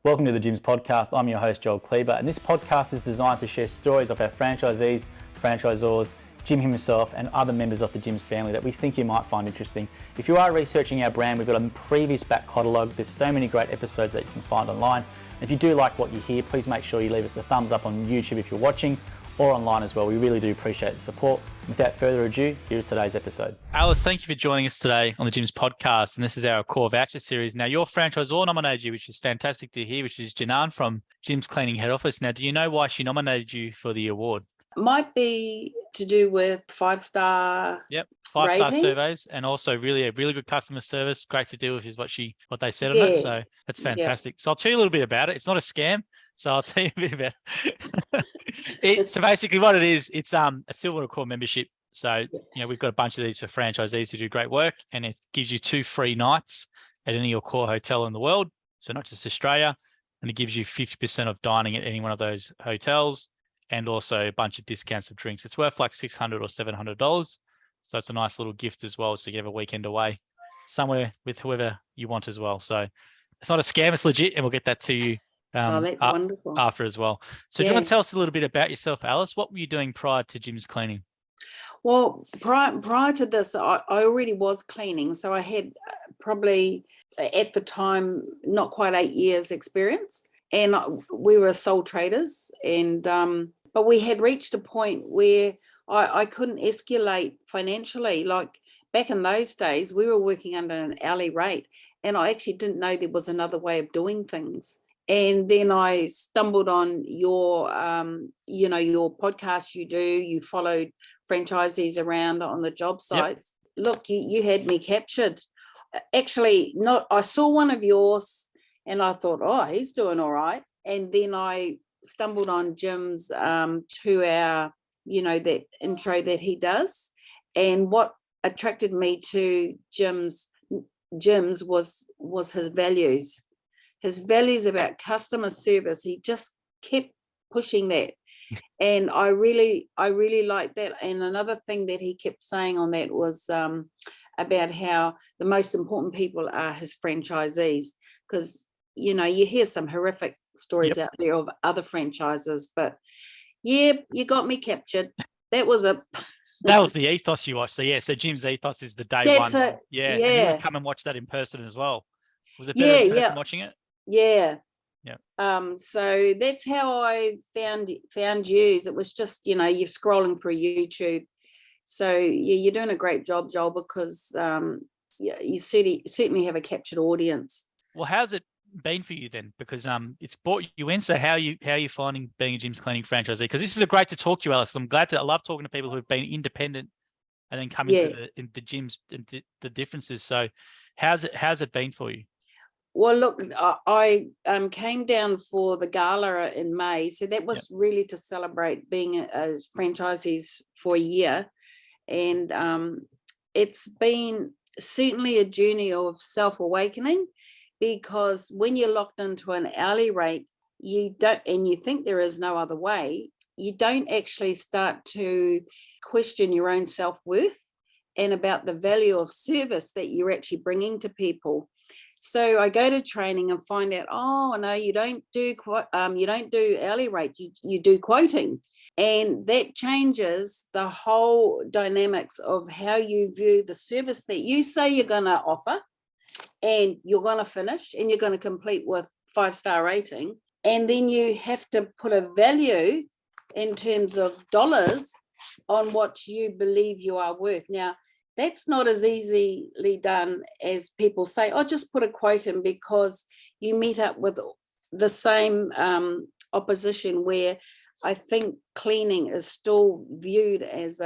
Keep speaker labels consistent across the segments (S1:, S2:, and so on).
S1: Welcome to the Gyms podcast. I'm your host, Joel Kleber, and this podcast is designed to share stories of our franchisees, franchisors, Jim himself, and other members of the Gyms family that we think you might find interesting. If you are researching our brand, we've got a previous back catalogue. There's so many great episodes that you can find online. And if you do like what you hear, please make sure you leave us a thumbs up on YouTube if you're watching, or online as well. We really do appreciate the support. Without further ado, here's today's episode.
S2: Alice, thank you for joining us today on the Gyms podcast. And this is our core voucher series. Now, your franchisor nominated you, which is fantastic to hear, which is Janan from Gyms Cleaning Head Office. Now, do you know why she nominated you for the award?
S3: Might be to do with five-star.
S2: Yep, five-star
S3: rating.
S2: Surveys, and also really good customer service. Great to deal with is what they said on it. So that's fantastic. So I'll tell you a little bit about it. It's not a scam. So I'll tell you a bit about it. So basically what it is, it's a silver core membership. So, we've got a bunch of these for franchisees who do great work, and it gives you 2 free nights at any of your core hotel in the world. So not just Australia, and it gives you 50% of dining at any one of those hotels, and also a bunch of discounts of drinks. It's worth like $600 or $700. So it's a nice little gift as well. So you have a weekend away somewhere with whoever you want as well. So it's not a scam, it's legit, and we'll get that to you
S3: That's wonderful.
S2: after as well. So do you want to tell us a little bit about yourself, Alice? What were you doing prior to Gyms Cleaning?
S3: Well, prior to this, I already was cleaning. So I had probably at the time, not quite 8 years experience. And we were sole traders. And but we had reached a point where I couldn't escalate financially. Like back in those days, we were working under an hourly rate. And I actually didn't know there was another way of doing things. And then I stumbled on your podcast you followed franchisees around on the job sites. Yep. Look, you had me captured. Actually, I saw one of yours and I thought, oh, he's doing all right. And then I stumbled on Jim's 2 hour, that intro that he does. And what attracted me to Jim's was his values. His values about customer service. He just kept pushing that. And I really liked that. And another thing that he kept saying on that was about how the most important people are his franchisees. Because, you hear some horrific stories out there of other franchises. But, you got me captured. That was a...
S2: That was the ethos you watched. So Jim's ethos is the day
S3: That's
S2: one.
S3: And
S2: you would come and watch that in person as well. Was it better in person watching it?
S3: Yeah.
S2: Yeah.
S3: So that's how I found yous. It was just, you're scrolling through YouTube. So you're doing a great job, Joel, because you certainly have a captured audience.
S2: Well, how's it been for you then? Because it's brought you in. So how are you finding being a Gyms Cleaning franchisee? Because this is great to talk to you, Alice. I love talking to people who've been independent and then come into the gyms and the differences. So how's it been for you?
S3: Well, look, I came down for the gala in May. So that was really to celebrate being a franchisees for a year. And it's been certainly a journey of self-awakening, because when you're locked into an hourly rate, you think there is no other way, you don't actually start to question your own self-worth and about the value of service that you're actually bringing to people. So I go to training and find out, oh no, you don't do hourly rates, you do quoting, and that changes the whole dynamics of how you view the service that you say you're going to offer, and you're going to finish, and you're going to complete with 5-star rating, and then you have to put a value in terms of dollars on what you believe you are worth. Now, that's not as easily done as people say, oh, just put a quote in, because you meet up with the same opposition, where I think cleaning is still viewed as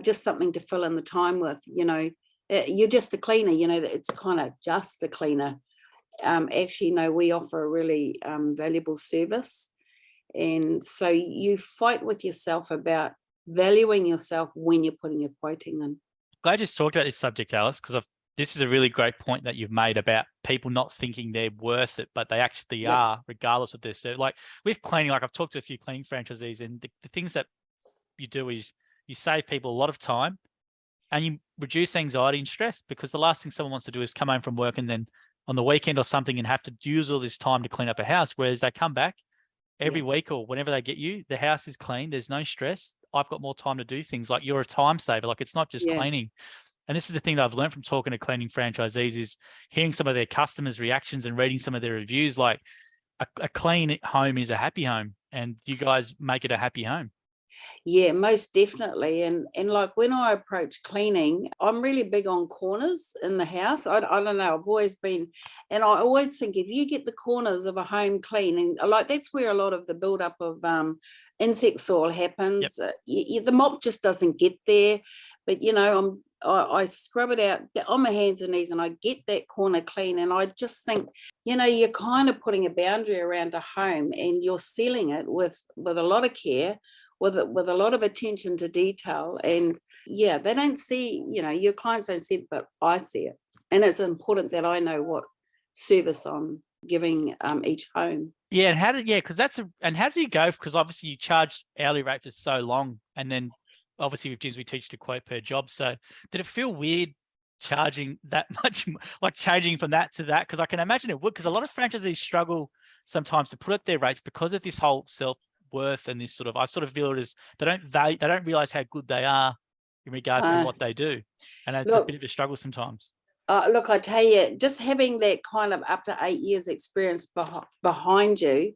S3: just something to fill in the time with. You're just a cleaner, it's kind of just a cleaner. Actually, no, we offer a really valuable service. And so you fight with yourself about valuing yourself when you're putting your quoting in.
S2: Glad you talked about this subject, Alice, because this is a really great point that you've made about people not thinking they're worth it, but they actually are, regardless of their service. Like with cleaning, like I've talked to a few cleaning franchisees, and the things that you do is you save people a lot of time and you reduce anxiety and stress, because the last thing someone wants to do is come home from work and then on the weekend or something and have to use all this time to clean up a house. Whereas they come back every
S3: Yeah.
S2: week or whenever they get you, the house is clean. There's no stress. I've got more time to do things. Like, you're a time saver. Like, it's not just
S3: Yeah.
S2: cleaning. And this is the thing that I've learned from talking to cleaning franchisees is hearing some of their customers' reactions and reading some of their reviews. Like, a clean home is a happy home, and you guys make it a happy home.
S3: Yeah, most definitely. And like when I approach cleaning, I'm really big on corners in the house. I don't know, I've always been, and I always think if you get the corners of a home clean, and like that's where a lot of the buildup of insect soil happens. The mop just doesn't get there. But I scrub it out on my hands and knees, and I get that corner clean. And I just think, you're kind of putting a boundary around a home, and you're sealing it with a lot of care, with a lot of attention to detail. And yeah, they don't see, your clients don't see it, but I see it. And it's important that I know what service I'm giving each home.
S2: Yeah, and how do you go? Because obviously you charge hourly rate for so long, and then obviously with gyms we teach to quote per job. So did it feel weird charging that much, like changing from that to that? Because I can imagine it would, because a lot of franchisees struggle sometimes to put up their rates because of this whole self-worth and this I sort of feel it as they don't realize how good they are in regards to what they do, and it's a bit of a struggle sometimes.
S3: Look, I tell you, just having that kind of up to 8 years experience behind you,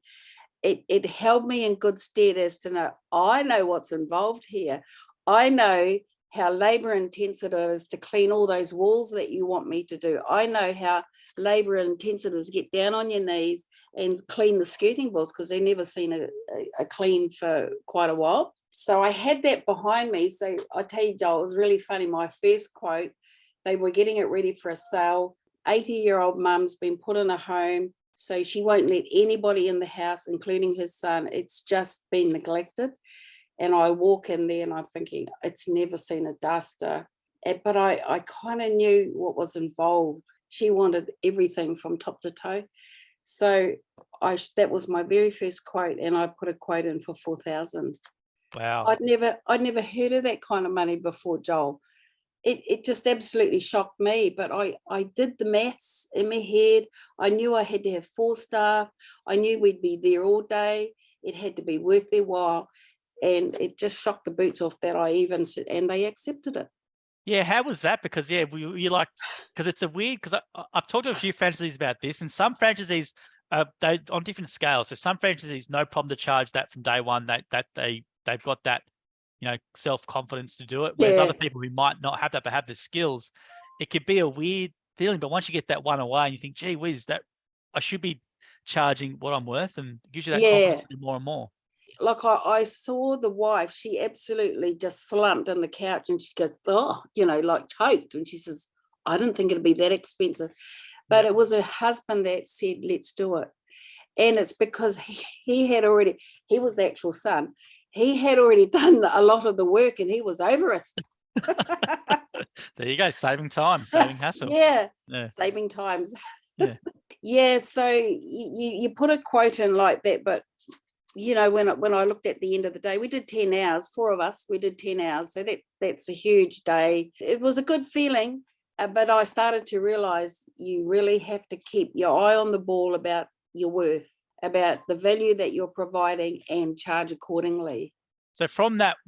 S3: it held me in good stead as to know, I know what's involved here. I know how labor intensive it is to clean all those walls that you want me to do. I know how labor intensive it is to get down on your knees and clean the skirting boards, because they've never seen a clean for quite a while. So I had that behind me. So I tell you, Joel, it was really funny. My first quote, they were getting it ready for a sale. 80-year-old mum's been put in a home, so she won't let anybody in the house, including his son. It's just been neglected. And I walk in there and I'm thinking, it's never seen a duster. But I kind of knew what was involved. She wanted everything from top to toe. So that was my very first quote, and I put a quote in for 4,000.
S2: Wow.
S3: I'd never heard of that kind of money before, Joel. It just absolutely shocked me, but I did the maths in my head. I knew I had to have 4 staff. I knew we'd be there all day. It had to be worth their while. And it just shocked the boots off that I even said, and they accepted it.
S2: Yeah, how was that? Because because it's a weird, because I've talked to a few franchisees about this, and some franchisees, they on different scales. So some franchisees, no problem to charge that from day one. They've got that, self-confidence to do it. Whereas other people who might not have that but have the skills, it could be a weird feeling. But once you get that one away and you think, gee whiz, that I should be charging what I'm worth, and it gives you that confidence to do more and more.
S3: Like I saw the wife, she absolutely just slumped on the couch, and she goes, like choked. And she says, I didn't think it'd be that expensive. But it was her husband that said, let's do it. And it's because he was the actual son. He had already done a lot of the work, and he was over it.
S2: There you go, saving time, saving hassle.
S3: Yeah. Saving times.
S2: Yeah.
S3: So you put a quote in like that, but when I looked at the end of the day, we did 10 hours, 4 of us, we did 10 hours. So that's a huge day. It was a good feeling, but I started to realize you really have to keep your eye on the ball about your worth, about the value that you're providing, and charge accordingly.
S2: So from that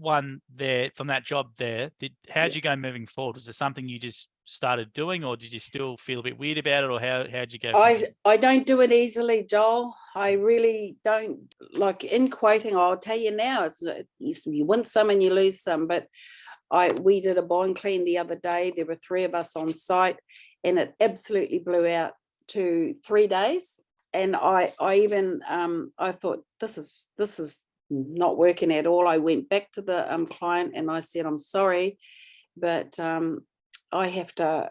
S2: job there, how did you go moving forward? Was there something you just started doing, or did you still feel a bit weird about it, or how'd you go?
S3: I don't do it easily, Joel. I really don't. Like in quoting, I'll tell you now, you win some and you lose some. But we did a bond clean the other day. There were 3 of us on site, and it absolutely blew out to 3 days. And I even I thought this is not working at all. I went back to the client and I said, I'm sorry, but I have to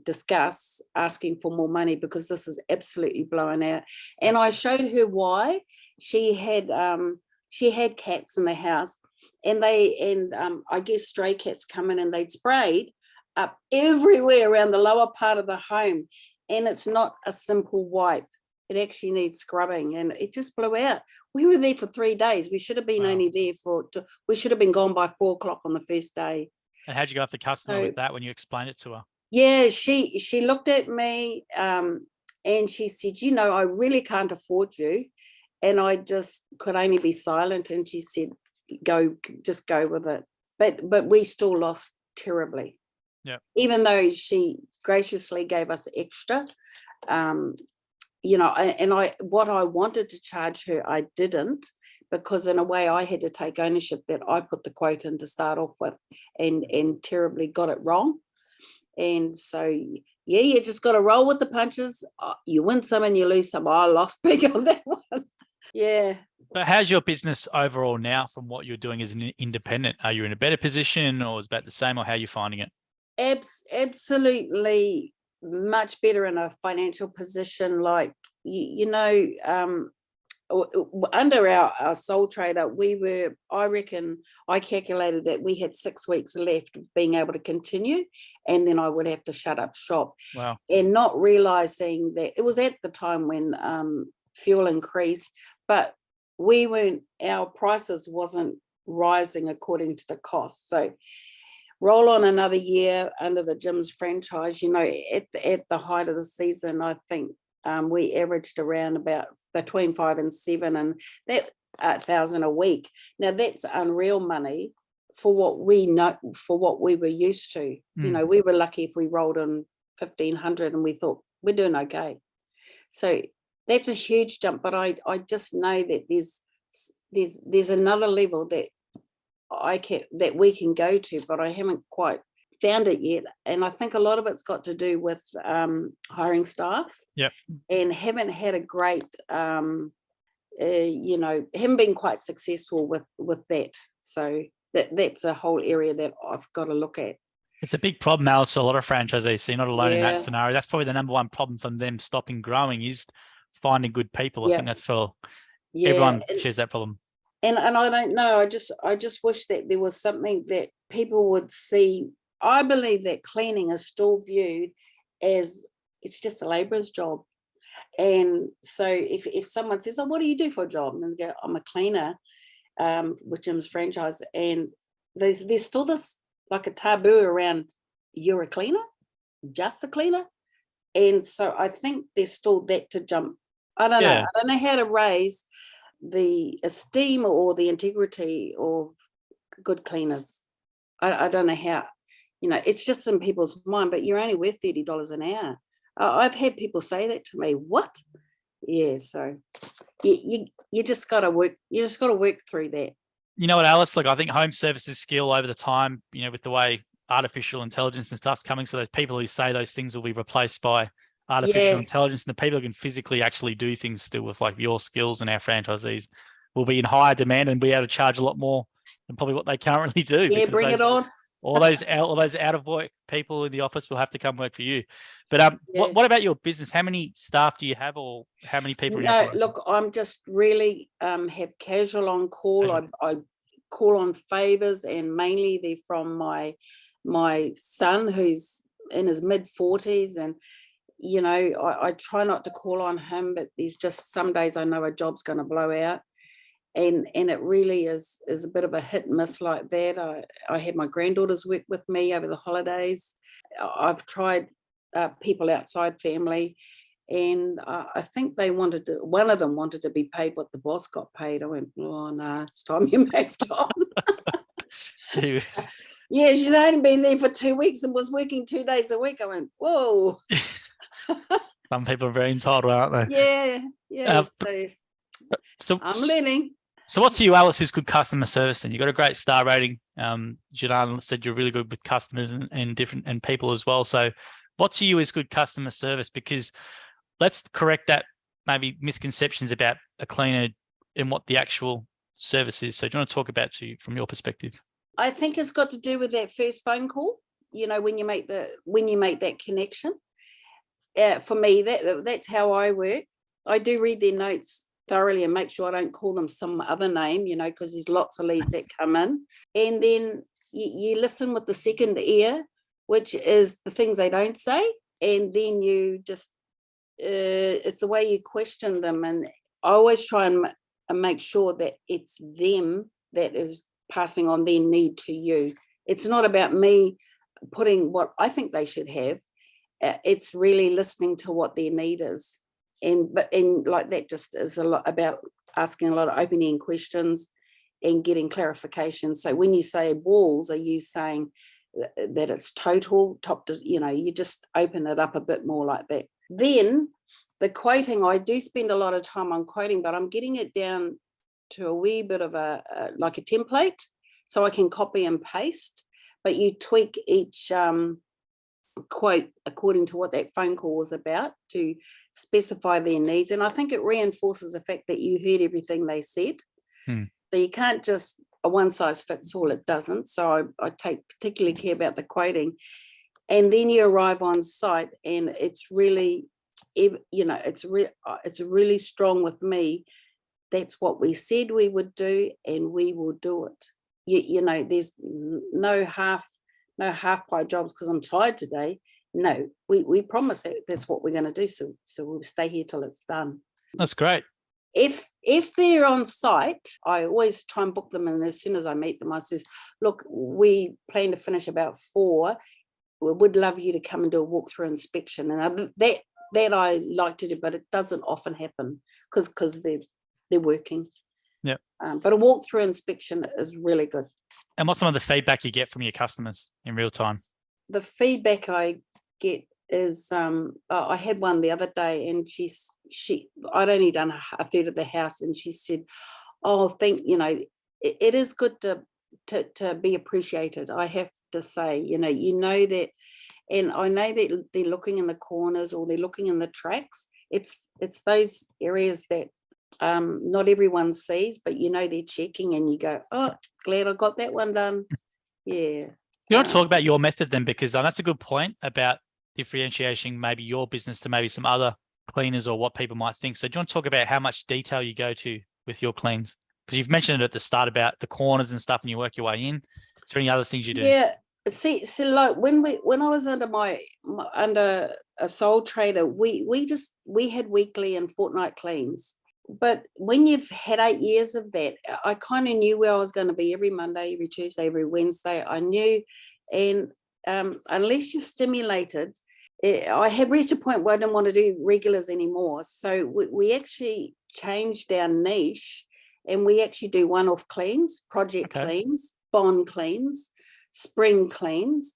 S3: discuss asking for more money, because this is absolutely blowing out. And I showed her why. She had cats in the house, and I guess stray cats come in, and they'd sprayed up everywhere around the lower part of the home. And it's not a simple wipe. It actually needs scrubbing, and it just blew out. We were there for 3 days. We should have been only there we should have been gone by 4 o'clock on the first day.
S2: And how'd you go off the customer with that when you explained it to her?
S3: Yeah, she looked at me. And she said, I really can't afford you. And I just could only be silent. And she said, just go with it. But we still lost terribly.
S2: Yeah.
S3: Even though she graciously gave us extra, and what I wanted to charge her, I didn't, because in a way I had to take ownership that I put the quote in to start off with and terribly got it wrong. And so, you just got to roll with the punches. You win some and you lose some. I lost big on that one. Yeah.
S2: But how's your business overall now from what you're doing as an independent? Are you in a better position, or is it about the same, or how are you finding it?
S3: Absolutely much better in a financial position. Like, under our sole trader, I calculated that we had 6 weeks left of being able to continue, and then I would have to shut up shop.
S2: Wow.
S3: And not realizing that it was at the time when fuel increased, but our prices wasn't rising according to the cost. So roll on another year under the Jim's franchise, at the height of the season, I think we averaged around about between 5 and 7, and that 1,000 a week. Now that's unreal money for what we were used to. We were lucky if we rolled in 1,500, and we thought we're doing okay. So that's a huge jump. But I just know that there's another level that we can go to, but I haven't quite found it yet. And I think a lot of it's got to do with hiring staff.
S2: Yep.
S3: And haven't had a great haven't been quite successful with that. So that's a whole area that I've got to look at.
S2: It's a big problem, Alice, for a lot of franchisees. So you're not alone in
S3: Yeah.
S2: that scenario. That's probably the number one problem from them stopping growing, is finding good people.
S3: Yeah.
S2: I think that's for
S3: Yeah.
S2: everyone shares that problem.
S3: And I don't know. I just wish that there was something that people would see. I believe that cleaning is still viewed as it's just a labourer's job. And so if someone says, "Oh, what do you do for a job?" and they go, "I'm a cleaner," with Jim's franchise, and there's still this like a taboo around, "You're a cleaner, just a cleaner," and so I think there's still that to jump. I don't know. I don't know how to raise the esteem or the integrity of good cleaners. I don't know how. It's just in people's mind. But you're only worth $30 an hour. I've had people say that to me. What? Yeah. So you just got to work. You just got to work through that.
S2: You know what, Alice? Look, I think home services skill over the time, with the way artificial intelligence and stuff's coming, so those people who say those things will be replaced by artificial intelligence, and the people who can physically actually do things still with like your skills and our franchisees will be in higher demand and be able to charge a lot more than probably what they currently do.
S3: Yeah, bring it on.
S2: all those out of work people in the office will have to come work for you. But what about your business? How many staff do you have, or how many people?
S3: No, look, I'm just really have casual on call. I call on favors, and mainly they're from my son, who's in his mid-40s, and I try not to call on him, but there's just some days I know a job's going to blow out, and it really is a bit of a hit and miss like that. I had my granddaughters work with me over the holidays. I've tried people outside family, and I think one of them wanted to be paid what the boss got paid. I went, "Oh no, it's time you moved on." Yeah, she'd only been there for 2 weeks and was working 2 days a week. I went, "Whoa."
S2: Some people are very entitled, aren't
S3: they? Yeah. So I'm learning.
S2: So what's you, Alice, is good customer service? And you got a great star rating. Janine said you're really good with customers and people as well. So what's you is good customer service? Because let's correct that maybe misconceptions about a cleaner and what the actual service is. So do you want to talk about from your perspective?
S3: I think it's got to do with that first phone call. When you make that connection. For me, that's how I work. I do read their notes thoroughly and make sure I don't call them some other name, because there's lots of leads that come in. And then you listen with the second ear, which is the things they don't say. And then you just, it's the way you question them. And I always try and make sure that it's them that is passing on their need to you. It's not about me putting what I think they should have. it's really listening to what their need is. And like that just is a lot about asking a lot of open-ended questions and getting clarification. So when you say walls, are you saying that it's total top to, you just open it up a bit more like that. Then the quoting, I do spend a lot of time on quoting, but I'm getting it down to a wee bit of like a template, so I can copy and paste, but you tweak each quote according to what that phone call was about to specify their needs. And I think it reinforces the fact that you heard everything they said. So you can't just a one size fits all, it doesn't. So I take particularly care about the quoting. And then you arrive on site and it's really, it's really strong with me. That's what we said we would do and we will do it. There's no half pie jobs because I'm tired today. No, we promise that that's what we're going to do. So we'll stay here till it's done.
S2: That's great.
S3: If they're on site, I always try and book them, and as soon as I meet them, I says, look, we plan to finish about 4. We would love you to come and do a walkthrough inspection. And that I like to do, but it doesn't often happen because they're working.
S2: Yeah.
S3: But a walkthrough inspection is really good.
S2: And what's some of the feedback you get from your customers in real time?
S3: The feedback I get is I had one the other day, and I'd only done a third of the house, and she said, "Oh, it is good to be appreciated. I have to say, that, and I know that they're looking in the corners or they're looking in the tracks. It's those areas that not everyone sees, but they're checking, and you go, oh, glad I got that one done." Yeah.
S2: You want to talk about your method then, because that's a good point about differentiating maybe your business to maybe some other cleaners or what people might think. So do you want to talk about how much detail you go to with your cleans? Because you've mentioned it at the start about the corners and stuff, and you work your way in. Is there any other things you do?
S3: Yeah. See, like when I was under a sole trader, we had weekly and fortnight cleans. But when you've had 8 years of that, I kind of knew where I was going to be every Monday, every Tuesday, every Wednesday. I knew, and unless you're stimulated, I had reached a point where I didn't want to do regulars anymore. So we actually changed our niche, and we actually do one-off cleans, project cleans, bond cleans, spring cleans.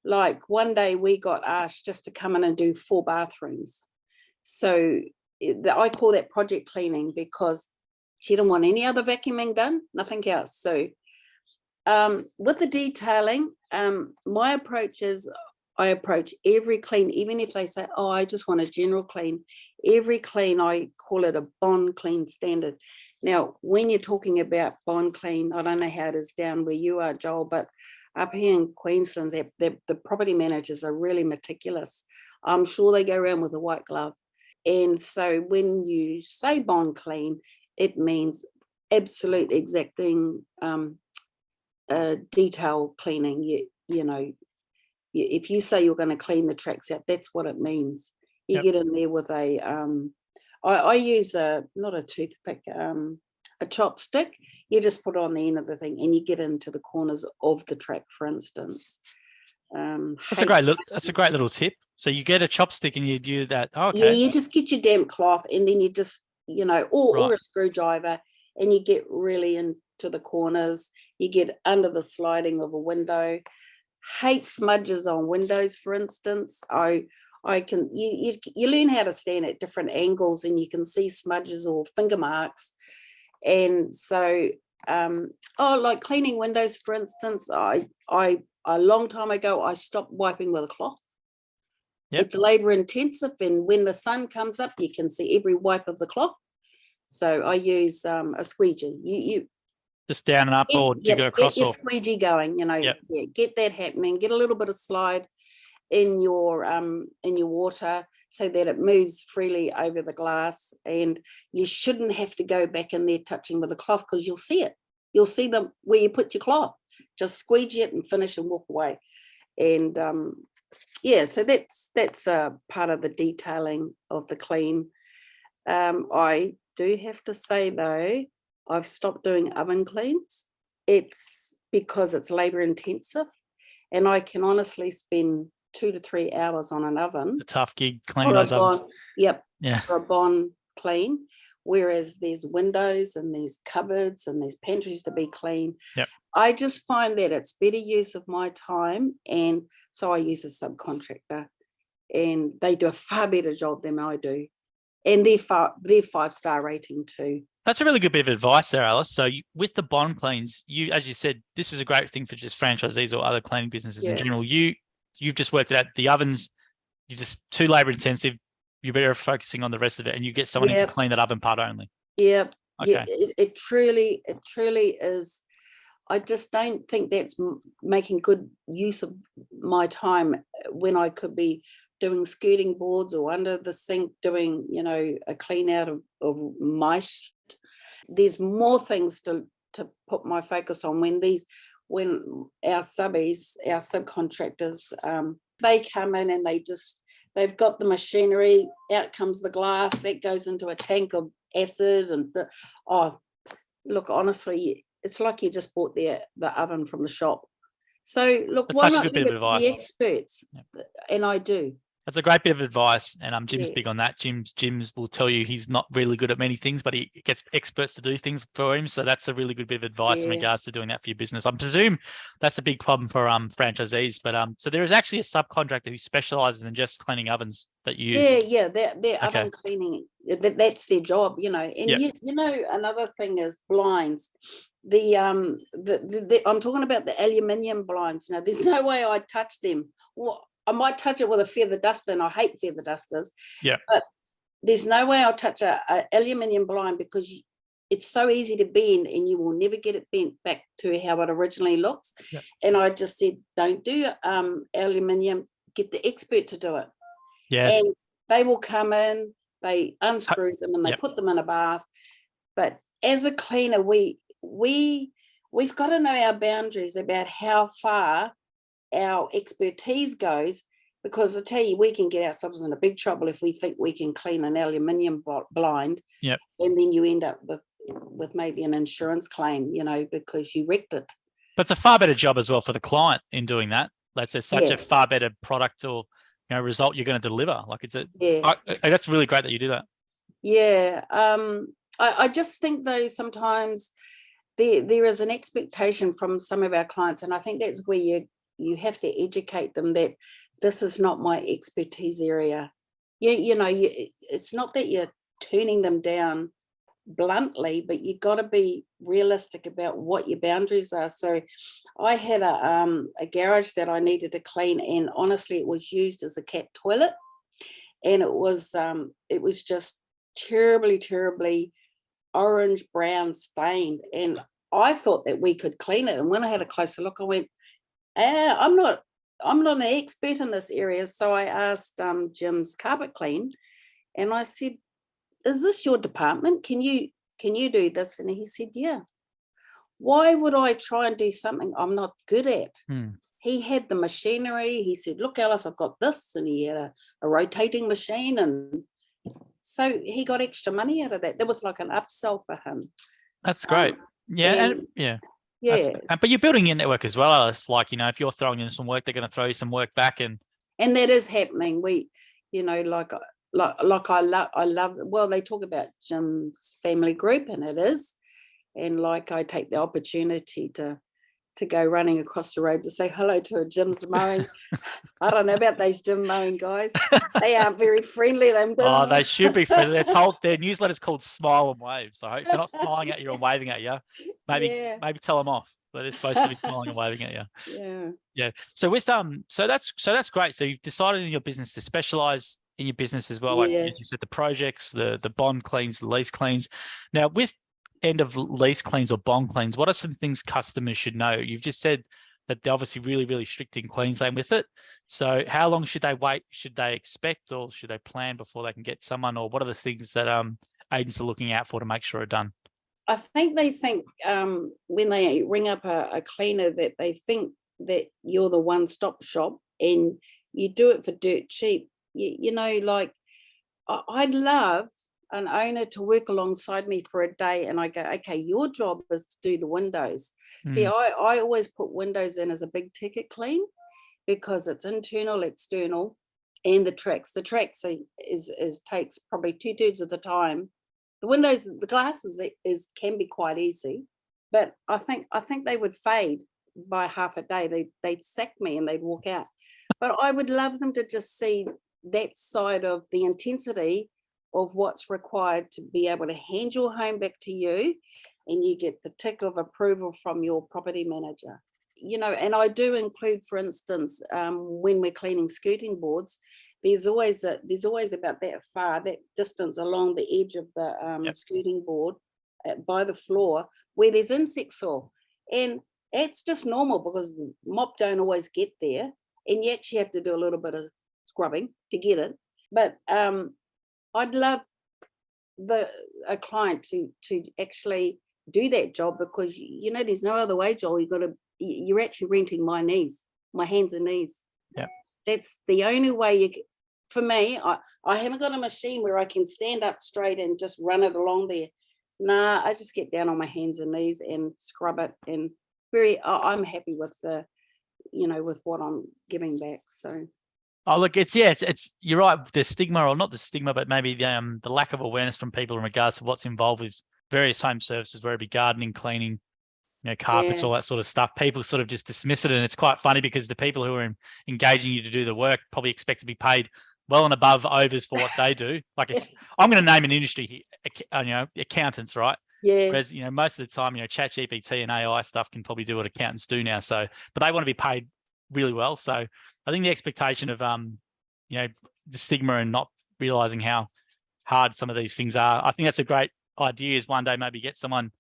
S3: Like one day we got asked just to come in and do 4 bathrooms. So I call that project cleaning because she didn't want any other vacuuming done, nothing else. So with the detailing, my approach is I approach every clean, even if they say, oh, I just want a general clean. Every clean, I call it a bond clean standard. Now, when you're talking about bond clean, I don't know how it is down where you are, Joel, but up here in Queensland, the property managers are really meticulous. I'm sure they go around with a white glove. And so when you say bond clean, it means absolute exacting detail cleaning. If you say you're going to clean the tracks out, that's what it means. You get in there with I use not a toothpick, a chopstick. You just put it on the end of the thing and you get into the corners of the track, for instance.
S2: That's a great little tip. So you get a chopstick and you do that. Oh, okay.
S3: Yeah, you just get your damp cloth and then you just, or a screwdriver, and you get really into the corners. You get under the sliding of a window. Hate smudges on windows, for instance. You learn how to stand at different angles and you can see smudges or finger marks. And so, like cleaning windows, for instance, I a long time ago, I stopped wiping with a cloth. Yep. It's labor intensive, and when the sun comes up, you can see every wipe of the cloth. So I use a squeegee. You
S2: just down and up, or do you go across?
S3: Get your squeegee going. Get that happening. Get a little bit of slide in your water so that it moves freely over the glass, and you shouldn't have to go back in there touching with a cloth because you'll see it. You'll see them where you put your cloth. Just squeegee it and finish and walk away. And so that's a part of the detailing of the clean. I do have to say though, I've stopped doing oven cleans. It's because it's labor intensive, and I can honestly spend 2 to 3 hours on an oven.
S2: It's a tough gig cleaning
S3: For a
S2: those ovens.
S3: bond, yep,
S2: Yeah.
S3: for a bond clean. Whereas there's windows and there's cupboards and there's pantries to be clean.
S2: Yep.
S3: I just find that it's better use of my time, and so I use a subcontractor, and they do a far better job than I do, and they're 5-star rating too.
S2: That's a really good bit of advice there, Alice. So with the bond cleans, as you said, this is a great thing for just franchisees or other cleaning businesses in general. You've just worked it out. The ovens, you're just too labor intensive. You're better focusing on the rest of it, and you get someone in to clean that oven part only.
S3: Yep.
S2: Okay.
S3: Yeah, it truly is. I just don't think that's making good use of my time when I could be doing skirting boards or under the sink doing, a clean out of mice. There's more things to put my focus on when our subbies, our subcontractors, they come in and they've got the machinery, out comes the glass, that goes into a tank of acid, and look, honestly, it's like you just bought the oven from the shop. So look,
S2: That's
S3: why
S2: such a
S3: not
S2: good bit
S3: leave
S2: of
S3: it to
S2: advice.
S3: the experts? Yep. And I do.
S2: That's a great bit of advice, and Jim's big on that. Jim's will tell you he's not really good at many things, but he gets experts to do things for him. So that's a really good bit of advice in regards to doing that for your business. I presume that's a big problem for franchisees, but so there is actually a subcontractor who specializes in just cleaning ovens that you use.
S3: Yeah, they're oven cleaning. That's their job, And another thing is blinds. I'm talking about the aluminium blinds. Now, there's no way I'd touch them. Well, I might touch it with a feather duster, and I hate feather dusters.
S2: Yeah.
S3: But there's no way I'll touch a aluminium blind, because it's so easy to bend, and you will never get it bent back to how it originally looks. Yep. And I just said, don't do aluminium. Get the expert to do it.
S2: Yeah.
S3: And they will come in, they unscrew them, and they put them in a bath. But as a cleaner, we've got to know our boundaries about how far our expertise goes, because I tell you, we can get ourselves in a big trouble if we think we can clean an aluminium blind.
S2: Yep.
S3: And then you end up with maybe an insurance claim, because you wrecked it.
S2: But it's a far better job as well for the client in doing that. That's such a far better product or result you're going to deliver. Like that's really great that you do that.
S3: Yeah. I just think though sometimes there is an expectation from some of our clients, and I think that's where you have to educate them that this is not my expertise area. It's not that you're turning them down bluntly, but you got to be realistic about what your boundaries are. So I had a garage that I needed to clean, and honestly, it was used as a cat toilet, and it was just terribly orange brown stained, and I thought that we could clean it. And when I had a closer look, I went, I'm not an expert in this area. So I asked Jim's carpet clean, and I said, is this your department? Can you do this? And he said, yeah. Why would I try and do something I'm not good at? He had the machinery. He said, look, Alice, I've got this. And he had a rotating machine. And so he got extra money out of that. That was like an upsell for him.
S2: That's great. Yeah. But you're building your network as well. It's like, if you're throwing in some work, they're going to throw you some work back. And
S3: that is happening. We, like I love, well, they talk about Jim's family group, and it is. And like I take the opportunity to go running across the road to say hello to a Jim's mowing. I don't know about those Jim mowing guys. They aren't very friendly.
S2: They should be friendly. Their newsletter's called Smile and Wave. So if they're not smiling at you or waving at you, maybe tell them off. But they're supposed to be smiling and waving at you. Yeah. So with so that's great. So you've decided in your business to specialize in your business as well. Like as you said, the projects, the bond cleans, the lease cleans. Now with end of lease cleans or bond cleans, what are some things customers should know? You've just said that they're obviously really strict in Queensland with it. So how long should they wait? Should they expect, or should they plan before they can get someone? Or what are the things that agents are looking out for to make sure are done?
S3: I think they think when they ring up a cleaner that they think that you're the one-stop shop and you do it for dirt cheap. Like I'd love an owner to work alongside me for a day, and I go, okay, your job is to do the windows. See, I always put windows in as a big ticket clean, because it's internal, external, and the tracks. The tracks takes probably 2/3 of the time. The windows, the glasses can be quite easy, but I think they would fade by half a day. They'd sack me and they'd walk out. But I would love them to just see that side of the intensity of what's required to be able to hand your home back to you, and you get the tick of approval from your property manager. And I do include, for instance, when we're cleaning skirting boards, there's always about that distance along the edge of the skirting board by the floor where there's insect soil, and it's just normal because the mop don't always get there, and you actually have to do a little bit of scrubbing to get it. But I'd love a client to actually do that job, because there's no other way, Joel. You're actually renting my hands and knees.
S2: Yeah,
S3: that's the only way for me. I haven't got a machine where I can stand up straight and just run it along there. Nah, I just get down on my hands and knees and scrub it, and I'm happy with with what I'm giving back. So
S2: oh, look, it's you're right. The stigma, or not the stigma, but maybe the lack of awareness from people in regards to what's involved with various home services, whether it be gardening, cleaning, carpets, all that sort of stuff. People sort of just dismiss it, and it's quite funny because the people who are engaging you to do the work probably expect to be paid well and above overs for what they do. Like, I'm going to name an industry here, accountants, right?
S3: Yeah.
S2: Whereas, most of the time, ChatGPT and AI stuff can probably do what accountants do now. So, but they want to be paid really well. So I think the expectation of, the stigma and not realizing how hard some of these things are. I think that's a great idea, is one day maybe get someone,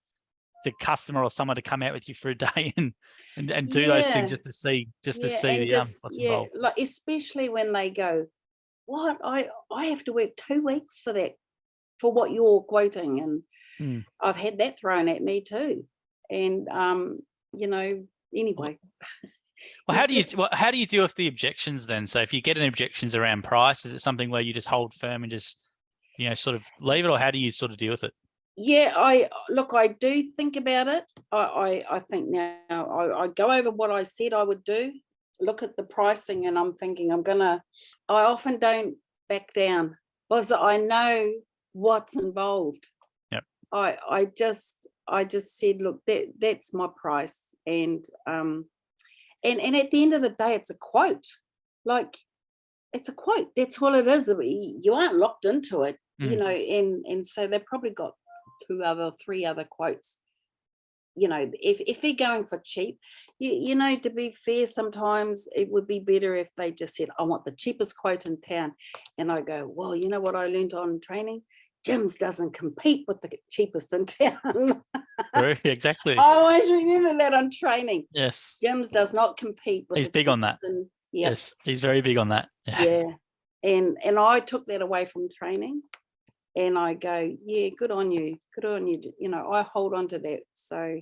S2: the customer or someone, to come out with you for a day and do those things just to see what's involved.
S3: Like, especially when they go, what, I have to work 2 weeks for that, for what you're quoting. And I've had that thrown at me too. And anyway.
S2: Well, how do you deal with the objections then? So if you get any objections around price, is it something where you just hold firm and just sort of leave it, or how do you sort of deal with it?
S3: Yeah, I do think about it. I think now I go over what I said I would do, look at the pricing, and I'm thinking I often don't back down because I know what's involved.
S2: Yep.
S3: I just said, look, that's my price, and at the end of the day, it's a quote. Like, it's a quote. That's all it is. You aren't locked into it, and so they've probably got 3 other quotes. If they're going for cheap, to be fair, sometimes it would be better if they just said, I want the cheapest quote in town. And I go, well, you know what I learned on training? Jim's doesn't compete with the cheapest in town.
S2: True, exactly.
S3: I always remember that on training.
S2: Yes.
S3: Jim's does not compete with
S2: He's big on that. Yes, he's very big on that.
S3: Yeah. And I took that away from training. And I go, yeah, good on you. I hold on to that. So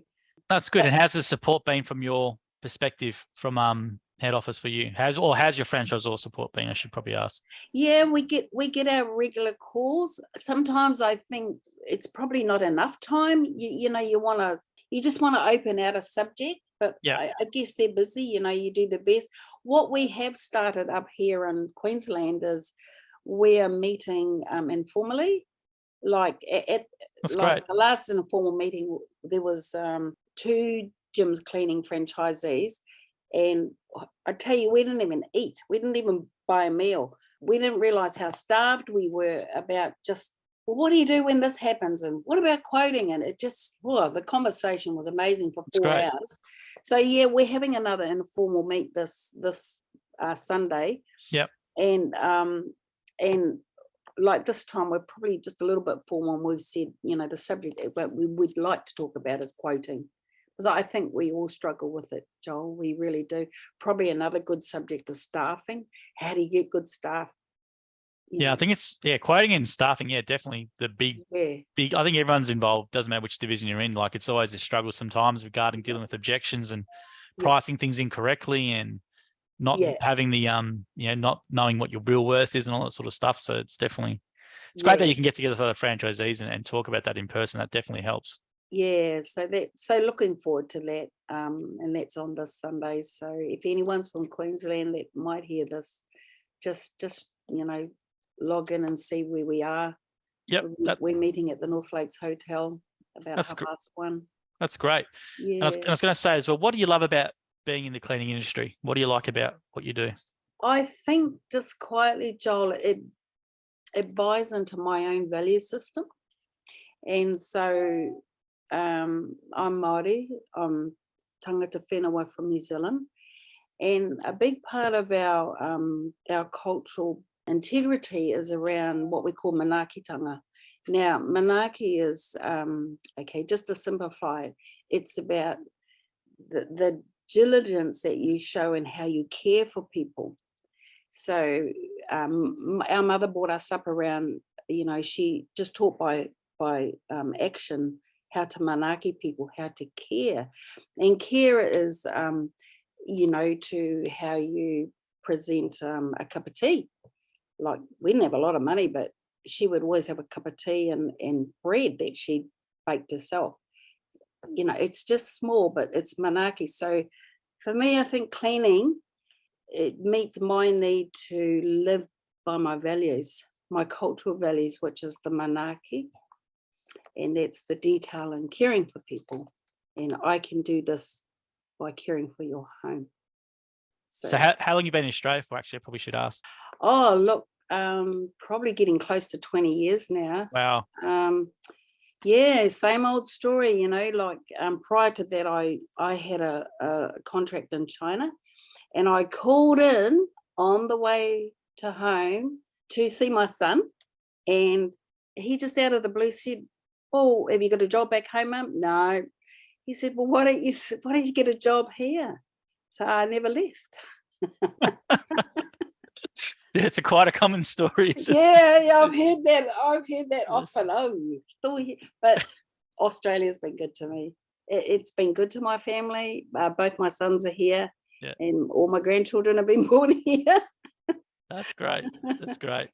S2: that's good. And how's the support been from your perspective, from head office for you? How's your franchisor support been? I should probably ask.
S3: Yeah, we get our regular calls. Sometimes I think it's probably not enough time. You just want to open out a subject, but I guess they're busy. You do the best. What we have started up here in Queensland is we're meeting informally. Like
S2: That's
S3: great.
S2: great.
S3: The last informal meeting, there was 2 gyms cleaning franchisees, and I tell you, we didn't even eat. We didn't even buy a meal. We didn't realize how starved we were about just, well, what do you do when this happens? And what about quoting? And it just, the conversation was amazing for 4 hours. So yeah, we're having another informal meet this Sunday.
S2: Yep.
S3: And like this time, we're probably just a little bit formal, and we've said, the subject that we would like to talk about is quoting, because I think we all struggle with it, Joel. We really do. Probably another good subject is staffing. How do you get good staff?
S2: I think it's quoting and staffing. Yeah, definitely the big. I think everyone's involved. Doesn't matter which division you're in. Like, it's always a struggle sometimes regarding dealing with objections and pricing things incorrectly, and not having the not knowing what your real worth is and all that sort of stuff. So it's great that you can get together with other franchisees and talk about that in person. That definitely helps.
S3: Yeah, so looking forward to that. And that's on this Sunday. So if anyone's from Queensland that might hear this, just log in and see where we are.
S2: Yep.
S3: We're meeting at the North Lakes Hotel about 1:30.
S2: That's great.
S3: Yeah.
S2: And I was going to say as well, what do you love about being in the cleaning industry? What do you like about what you do? I
S3: think just quietly, Joel, it buys into my own value system. And so I'm Māori, I'm tangata whenua from New Zealand. And a big part of our cultural integrity is around what we call manaakitanga. Now, manaaki is, just to simplify it, it's about the diligence that you show and how you care for people. So our mother brought us up around, she just taught by action how to manaaki people, how to care. And care is, to how you present a cup of tea. Like, we didn't have a lot of money, but she would always have a cup of tea and bread that she baked herself. It's just small, but it's manaaki. So for me, I think cleaning, it meets my need to live by my values, my cultural values, which is the manaaki, and that's the detail and caring for people. And I can do this by caring for your home.
S2: So how long have you been in Australia for? Actually, I probably should ask.
S3: Oh, look, probably getting close to 20 years now.
S2: Wow.
S3: Yeah, same old story, prior to that, I had a contract in China, and I called in on the way to home to see my son, and he just out of the blue said, "Oh, have you got a job back home, Mum?" No. He said, "Well, why don't you get a job here?" So I never left.
S2: It's quite a common story.
S3: Yeah, I've heard that often. Oh, still here. But Australia's been good to me. It's been good to my family. Both my sons are here, and all my grandchildren have been born here.
S2: That's great. That's great.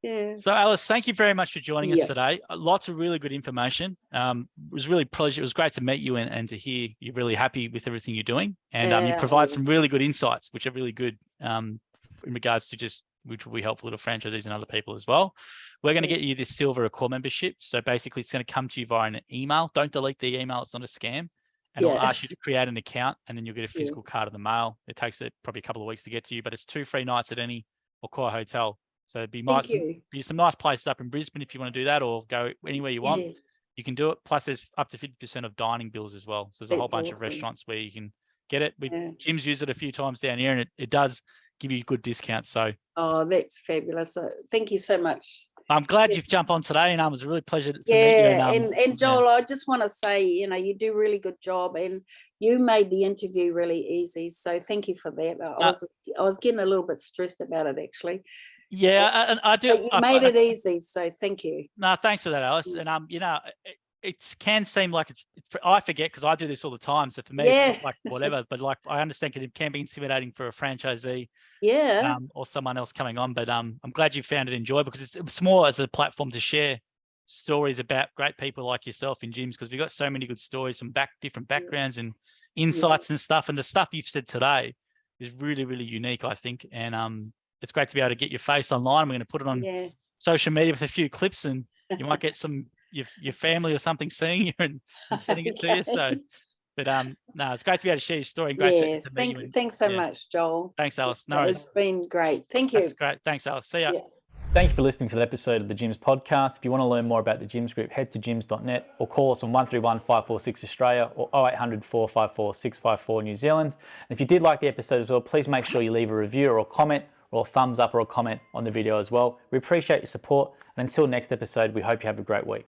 S3: Yeah.
S2: So Alice, thank you very much for joining us today. Lots of really good information. It was really pleasure. It was great to meet you and to hear you're really happy with everything you're doing. And you provide some really good insights, which are really good in regards to which will be helpful to franchisees and other people as well. We're going to get you this silver core membership. So basically it's going to come to you via an email. Don't delete the email. It's not a scam. And it'll ask you to create an account, and then you'll get a physical card in the mail. It takes probably a couple of weeks to get to you, but it's 2 free nights at any Core hotel. So it'd be some nice places up in Brisbane if you want to do that, or go anywhere you want. You can do it. Plus there's up to 50% of dining bills as well. So there's a whole bunch of restaurants where you can get it. Jim's used it a few times down here, and it does give you good discounts. So
S3: that's fabulous. Thank you so much.
S2: I'm glad you've jumped on today, and it was a really pleasure to meet you.
S3: And Joel, I just want to say, you do a really good job, and you made the interview really easy. So thank you for that. I was getting a little bit stressed about it, actually.
S2: Yeah, and I do.
S3: You made it easy, so thank you.
S2: No, thanks for that, Alice. And it can seem like I forget because I do this all the time. So for me, it's just like whatever. But like I understand it can be intimidating for a franchisee, or someone else coming on. But I'm glad you found it enjoyable, because it's more as a platform to share stories about great people like yourself in gyms, because we've got so many good stories from different backgrounds and insights and stuff. And the stuff you've said today is really, really unique, I think. And it's great to be able to get your face online. We're going to put it on social media with a few clips, and you might get your family or something seeing you and sending it to you. So, but no, it's great to be able to share your story. And great to meet you.
S3: Thanks so much, Joel.
S2: Thanks, Alice. No worries.
S3: It's been great. Thank you.
S2: That's great. Thanks, Alice. See ya.
S3: Yeah.
S1: Thank you for listening to the episode of the Gyms podcast. If you want to learn more about the Gyms Group, head to gyms.net or call us on 131 546 Australia or 0800 454 654 New Zealand. And if you did like the episode as well, please make sure you leave a review or a comment, or a thumbs up or a comment on the video as well. We appreciate your support, and until next episode, we hope you have a great week.